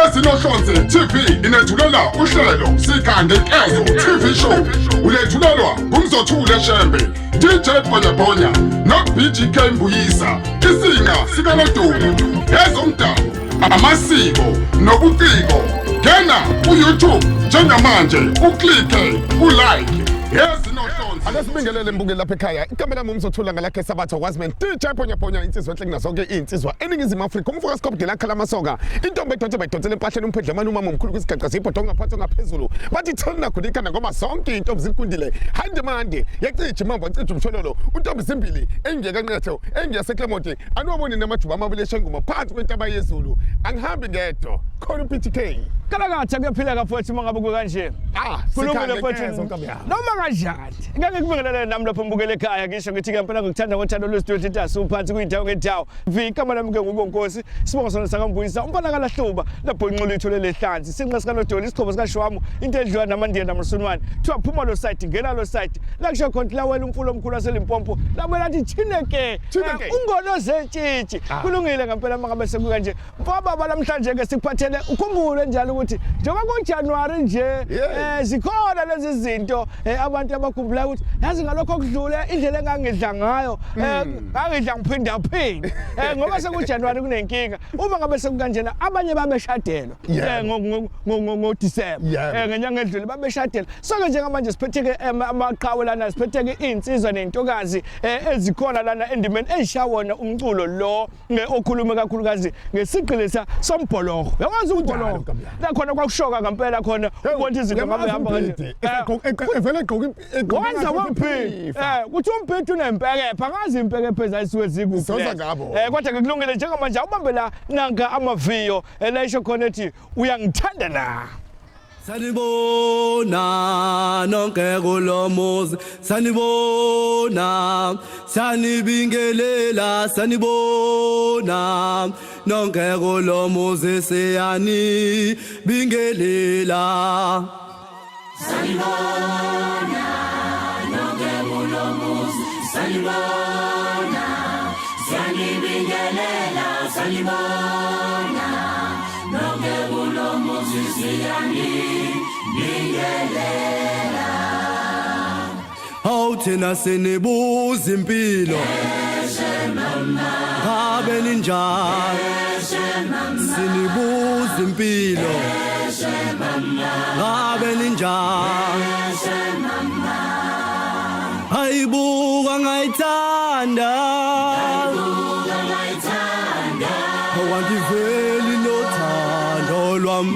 Ezinohlonze TV inethulela uhlelo Sikhangenkezo TV Show ulethulelwa ngumzothule Shembe, DJ Bonya no BGK Mbuyisa, isinga sikaLodumo, ezomdabu, amasiko nobuciko. Ngena ku-YouTube njengamanje uklike ulike. Akasibingelele mbukeli lapha ekhaya. Igama lami umzothula ngalakhe sabatha wazman DJ Bonya insizwa enhle kunazo zonke insizwa eningizimu Afrika. Umfoka Skopje lakhala amasoka. Intombi edonse bayidonsela empahleni umphedlemani umama omkhulu kwisigaqa sibhodonga ngaphansi ngaphezulu. Bathi thina khulika ngoba zonke intombi zikundile. Hande mande yacije mamba acije umshololo. Untombi zimbili engiyeka nqetho engiyase Clemonti. Anoboni namajuba amabili eshenguma phansi kwentaba yezulu. Angihambi ngedwa. Khona uPTK. Kalakatha kuyaphila kafuthi mangabe kanje. Kulungile futhi noma kanjani. Ngeke kubingelele nami lapho mbukele ekhaya ngisho ngithi ngempela ngikuthanda ngothando lwesitudio asuphansi kuyindawo ngendawo. Vikama lami ke ngubonkosi sibonga sona sakambuyisa umfana kalahluba lapho inqolo ithole lehlanzi sinqa sika Lodoli isixhobo sika Shwamu into edliwa namandiya naMsulumane thiwa phuma lo site ngena lo site la kusho khona la wena umfulo omkhulu waseLimpopo labela athi Chineke ungono zentshitshi kulungile ngempela mangabe sekukanje mfaba namhlanje ke sikuphathele ukhumbule njalo ukuthi njengoba ngoJanuary nje zikhona lezi zinto abantu abakhumbula ukuthi yazi ngalokho okudlule indlela engangidla ngayo ngangidla ngiphinda ngoba sekuJanuary kunenkinga uma ngabe sekukanjena abanye babeshadelwa ngo December ngenyanga edlule babeshadela so ke njengamanje siphethe ke amaqhawe lana siphethe ke insizwa nentokazi ezikhona lana endimeni eyishawona umculo lo okhuluma kakhulukazi ngesiqilisa sombhologo yawazi umbhologo la khona kwakushoka ngempela khona ubona izinto ngabe hamba kanje evele egqoka wenza waphi kuthi umphethu unempekepha angazi impekepha ezayisuke zikuphi kodwa ke kulungile njengamanje ubambe la nanka amaviyo la isho khona ethi uyangithanda na sanibona nonke kulomuzi sanibona sanibingelela sanibona nonke kulomuzi siyani bingelela sanibona nonke kulomuzi sanibona sanibingelela sanibona nonke kulomuzi siyani bingelela awuthina sinibuza impilo ngabe ninjani sinibuza impilo ngabe ninjani hayibuka ngayithanda awandiveli nothando lwami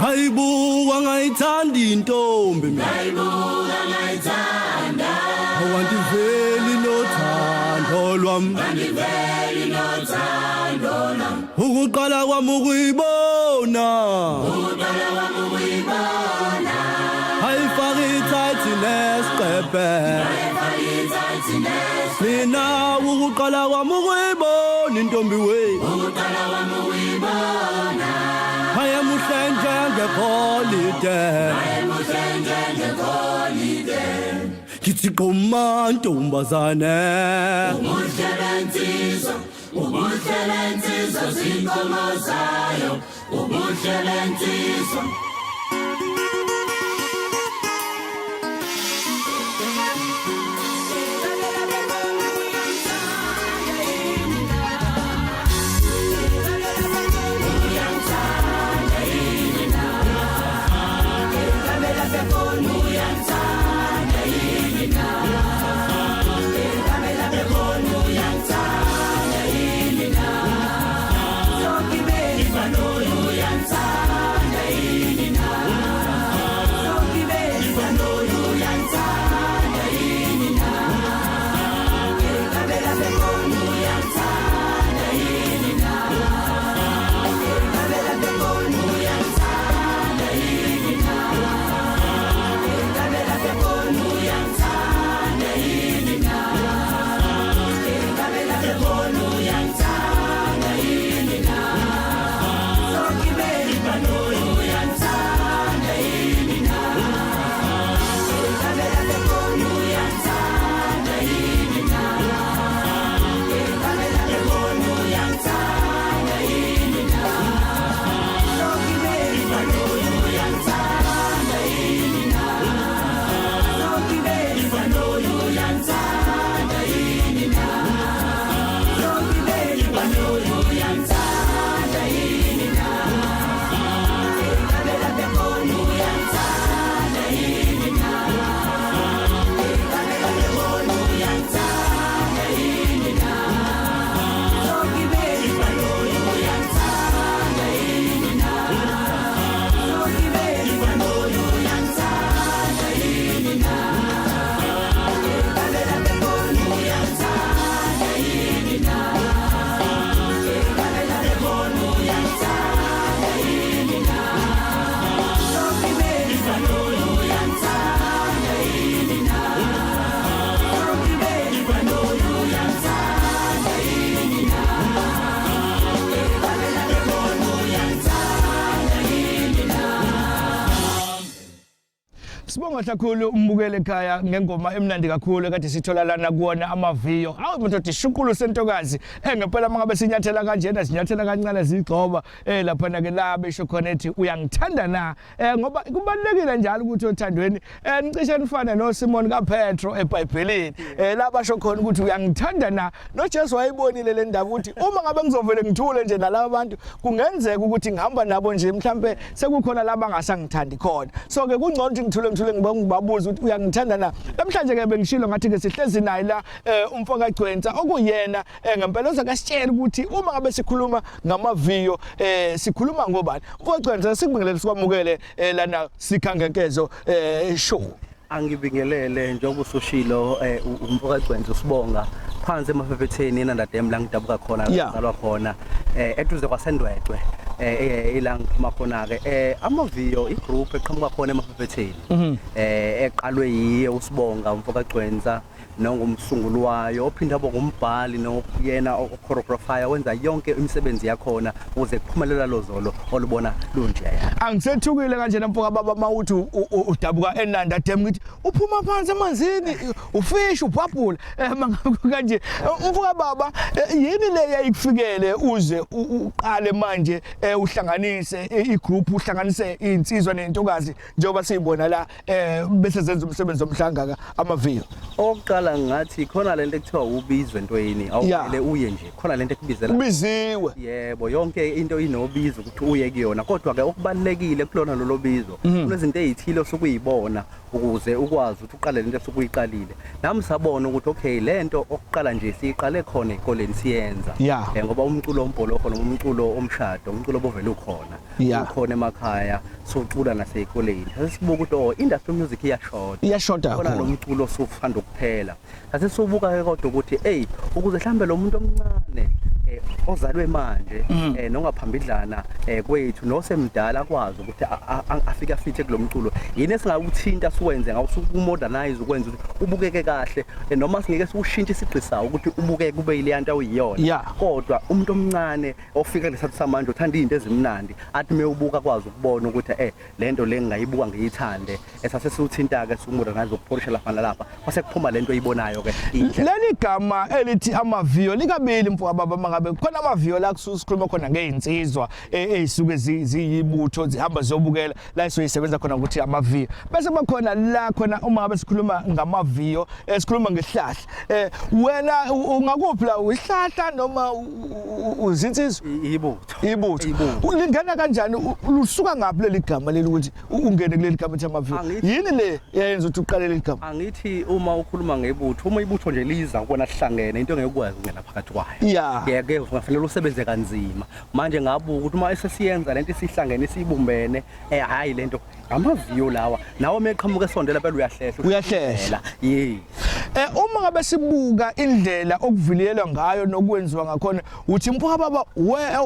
hayibuka ngayithanda intombi hayibuka ngayithanda awandiveli nothando lwami ukuqala kwami ukuyibona hayifaka ithathi nesiqephe mina ukuqala kwami ukuyibona intombi we hayemuhle njengegolide kithi qoma ntombazane ubuhle lensizwa zinkomo zayo ubuhle lensizwa Sibonga kakhulu umbukele ekhaya ngengoma emnandi kakhulu kade sithola lana kuona amaviyo. Awu mntothi shukulu sentokazi. Ngempela mangabe sinyathela kanjena sinyathela kancane zigcoba lapha na ke la besho khona ethi uyangithanda na. Ngoba kubalekile njalo ukuthi othandweni nicishe nifane no Simon kaPetro eBhayibhelini. La basho khona ukuthi uyangithanda na. No Jesu wayibonile le ndaba ukuthi uma ngabe ngizovele ngithule nje nalabo bantu kungenzeka ukuthi ngihamba nabo nje mhlambe sekukhona laba ngasangithandi khona. So ke kungcono ukuthi ngithule ngibabuza ukuthi uyangithanda na. Namhlanje ke bengishilo ngathi ke sihlezi naye la umfoka Gcwensa okuyena ngempela uzakasitshela ukuthi uma ngabe sikhuluma ngamaviyo sikhuluma ngobani. Umfoka Gcwensa sikubingelele sikwamukele lana Sikhangenkezo show. Angibingelele njengoba usushilo umfoka Gcwensa usibonga phansi emafefetheni enandadem la ngidabuka khona ngizalwa khona eduze kwaSendwedwe ila ngiphuma khona ke amaviyo igroup eqhamuka khona emafefetheni eqalwe yiye usibonga umfoka Gcwensa nongumsunguli wayo ophinda abo ngumbhali noyena choreographer wenza yonke imisebenzi yakhona ukuze kuphumelela lozolo olubona lunjeya. Angisethukile kanje namfoka baba mawuthi udabuka enanda dem ngithi uphuma phansi emanzini ufish ubhabhula mangabe kanje umfoka baba yini le yayikufikele uze uqale manje uhlanganise igroup uhlanganise insizwa nentokazi njengoba siyibona la bese zenza umsebenzi omhlanga amaviyo. Oqala ngathi khona lento ekuthiwa ubizwe entweni awuvele uye nje khona lento ekubizela ubiziwe yebo yonke into inobizo ukuthi uye kuyona kodwa ke okubalekile kulona lolo bizo kunezinto ezithile osukuyibona ukuze ukwazi ukuthi uqale lento esukuyiqalile nami sabona ukuthi okay lento okuqala nje siyiqale khona ekoleni siyenza ngoba umculo ombholo khona umculo omshado umculo obovela ukhona ukhona emakhaya socula naseyikoleni sesibuka ukuthi industry music iyashoda khona lo mculo sufanda ukuphela ase sobuka ke kodwa ukuthi ukuze mhlambe lo muntu omncane ozalwe manje nongaphambidlana kwethu nosemdala akwazi ukuthi afike afithe kulomculo yini esingawuthinta siwenze ngawusukumodernize ukwenza ukuthi ubukeke kahle noma singeke sikushintshe isigqisayo ukuthi ubukeke kube yileyanto awuyiyona kodwa umuntu omncane ofika lesathi samanje uthanda izinto ezimnandi athi mewubuka kwazi ukubona ukuthi lento le ngingayibuka ngiyithande esase siwuthinta ke sikumodernize ukupolisha lapha nalapha kwase kuphuma lento oyibonayo ke leli gama elithi amaviyo likabili mfowabo baba mangabe khona amaviyo la kusikhuluma khona ngeinsizwa ezisuke ziyibutho zihamba ziyobukela la isoyisebenza khona ukuthi amaviyo bese bakhona la khona uma ngabe sikhuluma ngamaviyo sikhuluma ngehlahla wena ungakuphi la uhlahla noma uzinsizwa ibutho ulingana kanjani lusuka ngapi leli gama leli ukuthi ungene kuleli gama ethi amaviyo yini le yenza ukuthi uqale leli gama angithi uma ukhuluma ngebutho uma ibutho nje liza ukona sihlangene into engekwazi ungena phakathi kwayo yeke kufanele usebenze kanzima manje ngabuka ukuthi uma esesiyenza lento sihlangene sibumbene hayi lento amaviyo lawa nawo meqhamuka esondela phela uyahlehla uma ngabe sibuka indlela okuvilelwa ngayo nokwenziwa ngakhona uthi mfowabo baba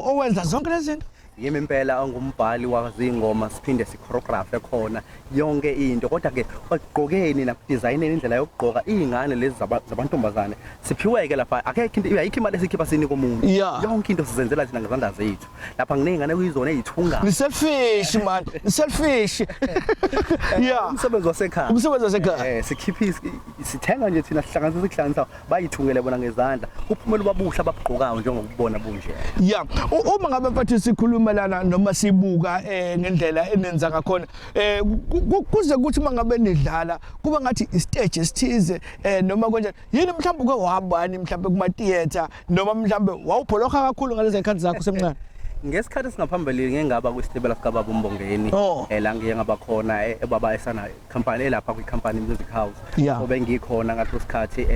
owenza zonke lezi zinto yimi impela ongumbhali wazingoma siphinde sichoreographe khona yonke into kodwa ke ogqokeni nakudesigneni indlela yokugqoka izingane lezi zabantombazane siphiweke lapha akekho into ayikho imali esikhipha sinika umuntu yonke into sizenzela thina ngezandla zethu lapha nginengane kuyizona ezithunga selfish man selfish umsebenzi wasekhaya sikhiphi sithenga nje thina sihlanganisa sikuhlanganisa bayithungele bona ngezandla kuphumela babusha abagqokayo njengokubona bunje uma ngabe mfethu sikhuluma lana noma sibuka ngendlela enenza ngakhona kuze kuthi mangabe nidlala kuba ngathi istage esithize noma kanjani yini mhlawumbe ke wabani mhlawumbe kuma theater noma mhlawumbe wawubholokha kakhulu ngalezi khathi zakho semncane ngesikhathi singaphambili ngengaba kwisitebela sikababa uMbongeni la ngiye ngaba khona ebaba esana company elapha kwicompany music house obe ngikhona ngathi isikhathi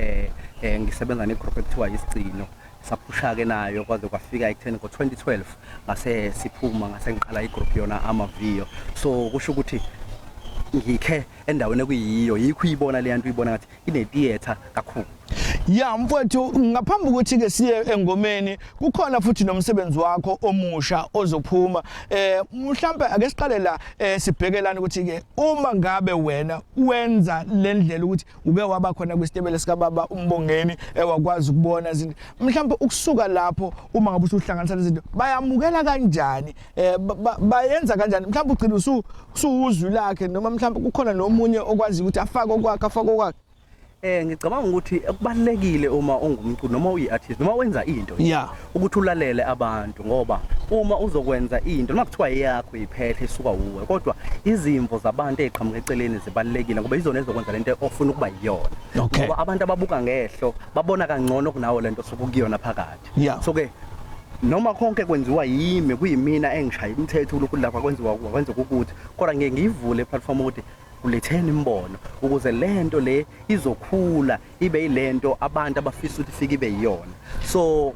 ngisebenza negroup ekuthiwa isigcino saphusha ke nayo kwaze kwafika ekutheni ngo2012 ngase siphuma ngase ngiqala igroup yona amaviyo so kusho ukuthi ngikhe endaweni kuyiyo yikho uyibona le yantu uyibona ngathi ine theater kakhulu Ya mfowethu ngaphambi ukuthi ke siye engomeni kukhona futhi nomsebenzi wakho omusha ozophuma mhlambe ake siqale la sibhekelana ukuthi ke uma ngabe wena wenza lendlela ukuthi uke waba khona kwisitebele sika baba uMbongeni wakwazi ukubona izinto mhlambe ukusuka lapho uma ngabe usuhlanganisa izinto bayamukela kanjani bayenza kanjani mhlambe ugcina usuwuzwi lakhe noma mhlambe kukhona nomunye okwazi ukuthi afake okwakhe ngicabanga ukuthi kubalekile uma ungumculi noma uyi-artist noma wenza into ukuthi ulalele abantu ngoba uma uzokwenza into noma kuthiwa yakho iphethe isuka uwe kodwa izimvo zabantu eziqhamuka eceleni zibalekile ngoba izona ezokwenza lento ofuna ukuba yiyona ngoba abantu ababuka ngehlo babona kangcono kunawo lento sokukuyona phakathi so ke noma konke kwenziwa yimi kuyimina engishaya imithetho lokhu lapha kwenziwa ukuthi kodwa ngeke ngivule iplatform ukuthi kuletheni imbono ukuze lento le izokhula ibe yilento abantu abafisa ukuthi ifike ibe yiyona so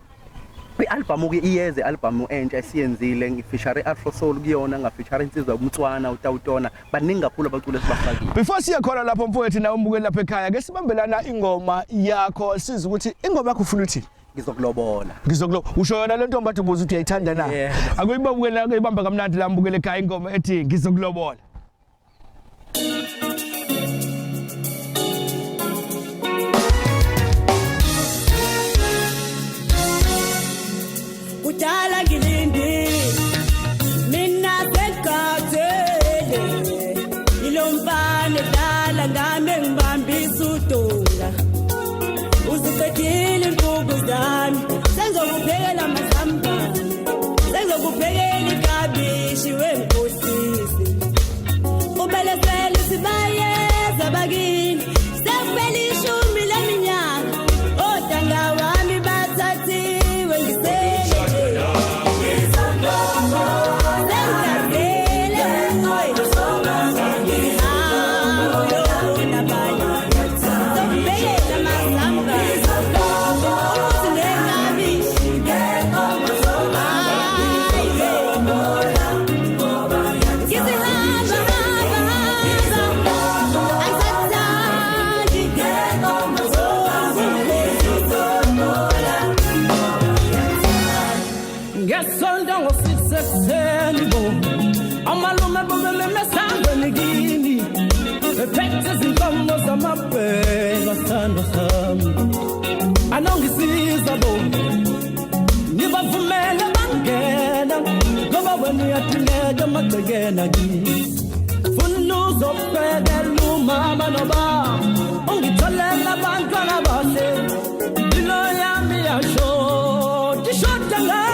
i-album ke iyeze album entsha esiyenzile ngifeature Afro Soul kuyona ngafeature insizwa umtswana uTawutona baningi kakhulu abaculi esibafakile before siya khona lapho mfowethu nawe umbukeli lapha ekhaya ke sibambelana ingoma yakho siza ukuthi ingoma yakho ufuna uthini ngizokulobola usho yona le ntombi athi ubuza ukuthi uyayithanda na akuyibabukela akuyibamba kamnandi la mbukele ekhaya ingoma ethi ngizokulobola Kudala ngilindi mina sekhathele ilompane dala ngame ngibambisa udonga uziqedile impuku zami sengizokuphekela amazambane sengizokuphekela ikabishi wenkosisi ubelesele sibayeza bakini sekuphela ishumi leminyaka odanga wami bathathiwe ngisele anongisiza bo nibavumele bangena ngoba wena uyathileka amagcekena kini funa uzobhekela umama noba ungitholela abantwana abahle impilo yami yasho tishoda ngabo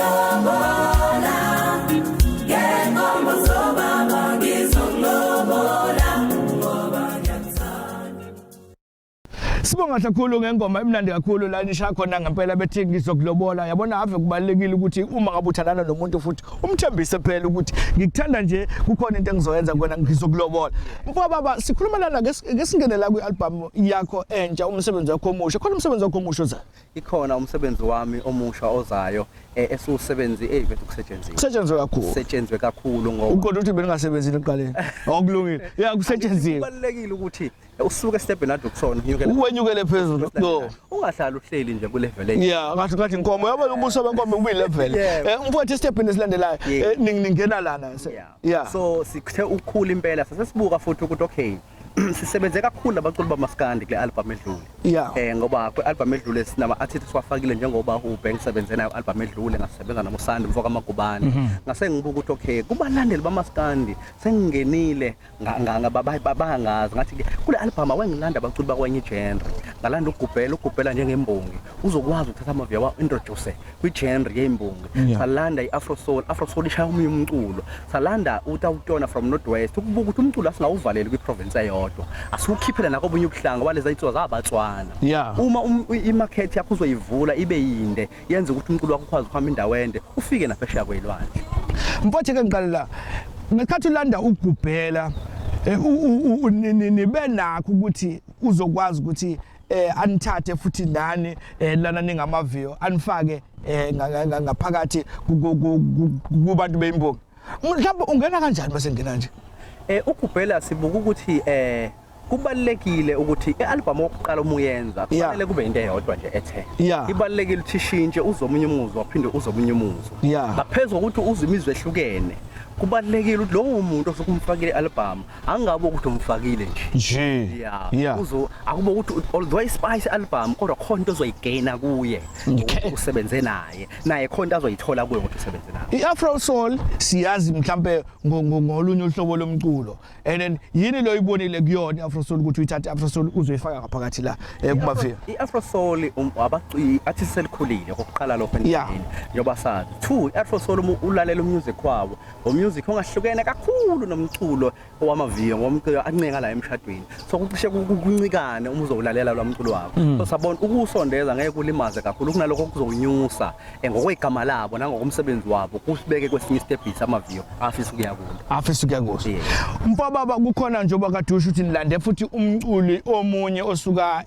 ngizokulobola ngenkomo zobaba ngizokulobola ngoba ngiyakuthanda. Sibonga kakhulu ngengoma emnandi kakhulu la nisha khona ngempela bethi ngizokulobola. Yabona ave kubalekile ukuthi uma ngabe uthandana nomuntu futhi umthembise phela ukuthi ngikuthanda nje kukhona into engizoyenza kuwena ngizokulobola. Mfowethu baba sikhuluma lana ngesingenela kwi-album yakho entsha umsebenzi wakho omusha. Khona umsebenzi wakho omusha ozayo? Ikhona umsebenzi wami omusha ozayo esiwusebenzi bethu kusetshenziswa. Kusetshenzwe kakhulu. Kusetshenzwe kakhulu ngoba uqonda ukuthi beningasebenzini eqaleni. Awukulungile. Yeah kusetshenziswa. Kubalekile ukuthi usuke stephen adu kusona uwenyukele phezulu. No. Ungahlala uhleli nje ku level enye. Yeah ngathi inkomo yabo ubuso benkomo ubi level. Mfowethu stephen esilandelayo ningena lana. Yeah. So sikuthe ukukhula impela sesibuka futhi ukuthi okay sisebenze kakhulu abaculi bamaskandi kule album edlule. Yeah. Ngoba kwi album edlule sinama artists siwafakile njengoba uBank sebenze nayo album edlule ngasebenza namoSandi mfoka amagubane. Ngase ngibuka ukuthi okay kubalandeli bamaskandi sengingenile ngabangazi ngathi kule album awengilanda abaculi bakwenye genre. Ngalanda ugubhela njengembongi uzokwazi ukuthatha amavia wa introduce kwi genre yembongi. Salanda iAfro soul ishaya umculo. Salanda utawutona from Northwest ukubuka ukuthi umculo asingawuvaleli kwi province ayodwa. Asukhiphela nakobunye ubuhlanga baleza itswa zabatswana. Uma imarket yakho uzoyivula ibe yinde yenza ukuthi umculo wakho ukwazi ukuhamba indawo ende ufike naphesheya kwelwandle. Mfowethu ke ngiqala la ngekhathi ulanda ugubhela nibe nakho ukuthi uzokwazi ukuthi anithathe futhi nani lana ningamaviyo anifake ngaphakathi kubantu beyimbongi. Mhlawumbe ungena kanjani bese ngena nje? Ukubhela sibuka ukuthi kubalekile ukuthi ialbum okuqala umuyenza kufanele kube into eyodwa nje ethe. Ibalekile ukuthi ishintshe uzomunye umuzwa waphinde uzomunye umuzwa. Ngaphezulu ukuthi uzimizwe ehlukene. Kubalekile ukuthi lo muntu osokumfakile album angabe ukuthi umfakile nje. Akube ukuthi although iSpice album kodwa khona into ozoyigaina kuye usebenze naye khona into azoyithola kuye ukuthi usebenze naye. iAfro soul siyazi mhlambe ngolunye uhlobo lomculo and then yini lo ibonile kuyona iAfro soul ukuthi uyithathe iAfro soul uzoyifaka ngaphakathi la kumaviyo. iAfro soul abaculi athi selikhulile kokuqala lokho endlini njoba sazi 2 iAfro soul ulalela umusic wabo music ongahlukene kakhulu nomculo owamaviyo ngomculo ancenga la emshadweni so kucishe kuncikane uma uzowulalela lo mculo wakho so sabona ukusondeza ngeke kulimaze kakhulu kunalokho kuzonyusa ngokwegama labo nangokumsebenzi wabo kusibeke kwesinye step amaviyo afisa ukuya kulo. Mfowethu baba kukhona nje obakadusha ukuthi nilande futhi umculi omunye osuka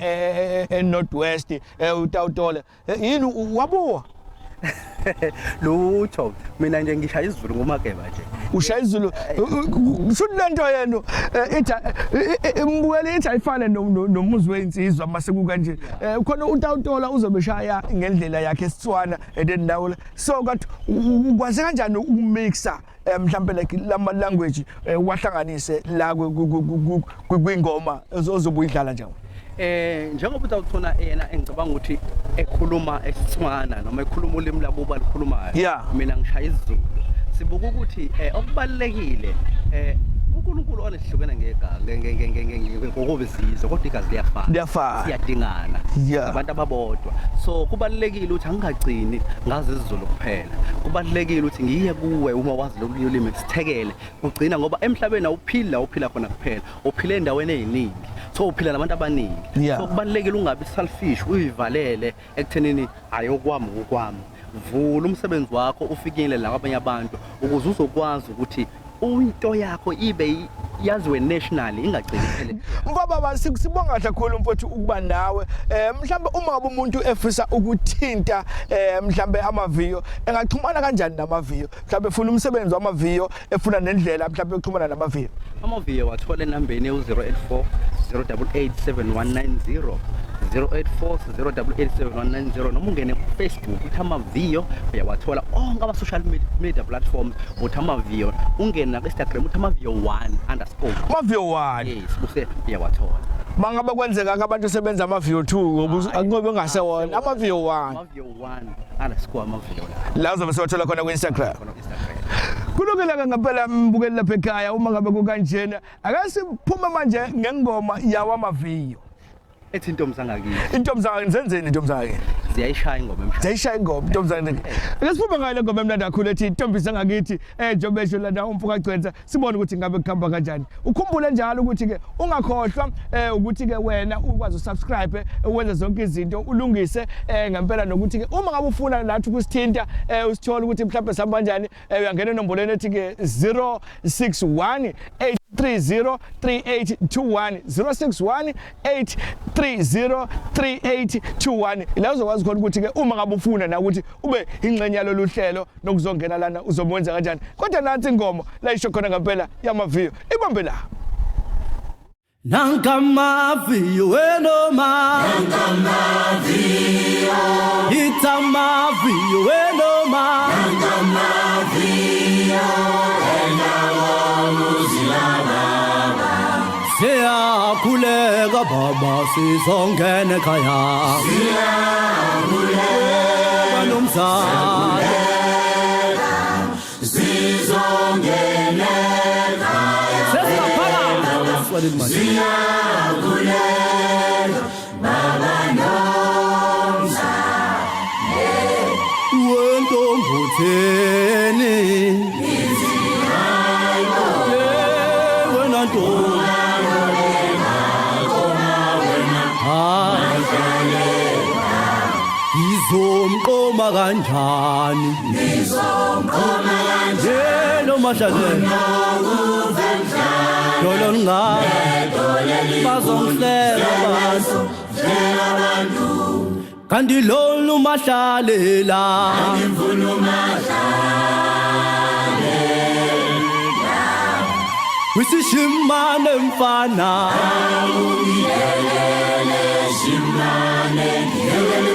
eNorthwest uTawutole yini wabuwa lutho mina nje ngishaya isiZulu ngomakeba nje ushaya isiZulu shuthi lento yenu imbukele ithi ayifane nomuzi weinsizwa mase kukanje khona uTawutola uzobeshaya ngendlela yakhe esitswana endawo so kathi ukwazi kanjani ukumixa mhlambe like lama language wahlanganise la kwingoma ozobuyidlala nje? Njengoba utawuthona yena engicabanga ukuthi ekhuluma esitswana noma ekhuluma ulimi labo balikhulumayo mina ngishaya isiZulu sibuka ukuthi okubalekile uNkulunkulu onehlukene ngokobizizwe kodwa igazi liyafana siyadingana abantu ababodwa so kubalekile ukuthi angigcini ngazi isiZulu kuphela kubalekile ukuthi ngiye kuwe uma wazi lokulimi sithekele ugcina ngoba emhlabeni awuphila khona kuphela uphile endaweni eziningi so uphila nabantu abaningi so kubalekile ungabi selfish uyivalele ekuthenini ayokwami vula umsebenzi wakho ufikele la kwabanye abantu ukuze uzokwazi ukuthi into yakho ibe yaziwe nationally ingagcini phela. Baba sibonga kakhulu mfowethu ukuba nawe mhlambe uma ngabe umuntu efisa ukuthinta mhlambe amaviyo engaxhumana kanjani namaviyo mhlambe efuna umsebenzi wamaviyo efuna nendlela mhlambe yokuxhumana namaviyo? Amaviyo wathola enambeni u084 088 7190 084088790 noma ungene kuFacebook uthi amaviyo uyawathola onke ama social media platforms uthi amaviyo ungene na Instagram uthi amaviyo1_. Amaviyo1 yes buse uyawathola. Mangabe kwenzeka abantu sebenza amaviyo 2 ngoba ngasewona amaviyo1 amaviyo la uzobe sewathola khona ku-Instagram. Kulungile ngempela mbukeli lapha ekhaya uma ngabe kukanjena akasiphuma manje ngengoma yawo amaviyo ethi intombi zangakini. Intombi zangakini zenzeni intombi zangakini? ziyayishaya ingoma emshadweni. Ziyayishaya ingoma ntombazane. Ake siphuma ngayo le ngoma emnandi kakhulu ethi intombisa ngakithi Jobesho lana umfuka gcwenza sibone ukuthi ngabe kuhamba kanjani. Ukhumbule njalo ukuthi ke ungakhohlwa ukuthi ke wena ukwazi usubscribe wenza zonke izinto ulungise ngempela nokuthi ke uma ngabe ufuna lathi ukusithinta usithola ukuthi mhlawumbe sihamba kanjani uyangena enombolweni ethi ke 061 8303821 061 8303821 la uzokwazi khona ukuthi ke uma ngabe ufuna na ukuthi ube ingxenye yalolu hlelo nokuzongena lana uzomwenza kanjani kodwa nansi ingoma la isho khona ngempela yamaviyo ibambe la Nankamaviyo wenoma Nankamaviyo Itamaviyo wenoma Nankamaviyo Enawo muzilaba Siyakhuleka baba sizongena ekhaya Siyakhuleka nomzana Sizongena Siyakhuleka baba nomzane wentombutheni izihayo wena izomqoma kanjani izomqoma kanjani lo mashadweni Dolo ngaba bazongihlela abantu kanti lolu mahlalela ngimfuna mahlalela wisishimane mfana ungiyelele shimane ngiyelele